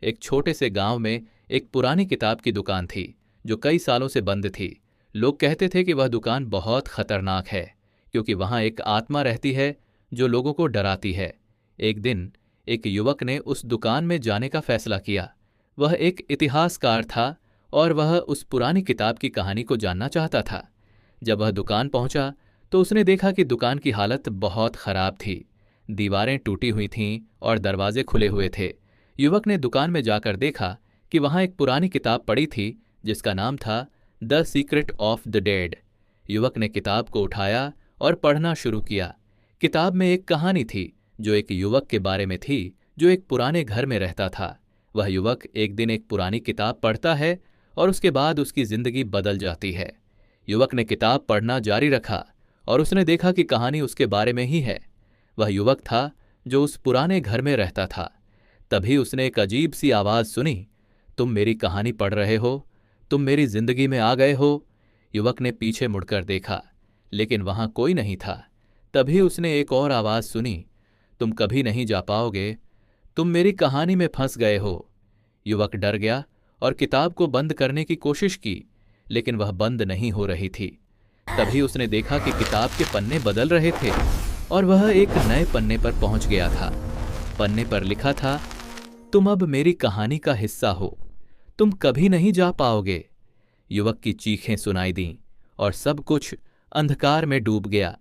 एक छोटे से गांव में एक पुरानी किताब की दुकान थी जो कई सालों से बंद थी। लोग कहते थे कि वह दुकान बहुत खतरनाक है क्योंकि वहां एक आत्मा रहती है जो लोगों को डराती है। एक दिन एक युवक ने उस दुकान में जाने का फैसला किया। वह एक इतिहासकार था और वह उस पुरानी किताब की कहानी को जानना चाहता था। जब वह दुकान पहुंचा तो उसने देखा कि दुकान की हालत बहुत खराब थी। दीवारें टूटी हुई थीं और दरवाजे खुले हुए थे। युवक ने दुकान में जाकर देखा कि वहां एक पुरानी किताब पड़ी थी जिसका नाम था the secret of the dead. युवक ने किताब को उठाया और पढ़ना शुरू किया। किताब में एक कहानी थी जो एक युवक के बारे में थी जो एक पुराने घर में रहता था। वह युवक एक दिन एक पुरानी किताब पढ़ता है और उसके बाद उसकी जिंदगी बदल जाती है। युवक ने किताब पढ़ना जारी रखा और उसने देखा कि कहानी उसके बारे में ही है। वह युवक था जो उस पुराने घर में रहता था। तभी उसने एक अजीब सी आवाज सुनी, तुम मेरी कहानी पढ़ रहे हो? तुम मेरी जिंदगी में आ गए हो? युवक ने पीछे मुड़कर देखा लेकिन वहां कोई नहीं था। तभी उसने एक और आवाज सुनी, तुम कभी नहीं जा पाओगे, तुम मेरी कहानी में फंस गए हो। युवक डर गया और किताब को बंद करने की कोशिश की लेकिन वह बंद नहीं हो रही थी। तभी उसने देखा कि किताब के पन्ने बदल रहे थे और वह एक नए पन्ने पर पहुंच गया था। पन्ने पर लिखा था, तुम अब मेरी कहानी का हिस्सा हो, तुम कभी नहीं जा पाओगे। युवक की चीखें सुनाई दीं और सब कुछ अंधकार में डूब गया।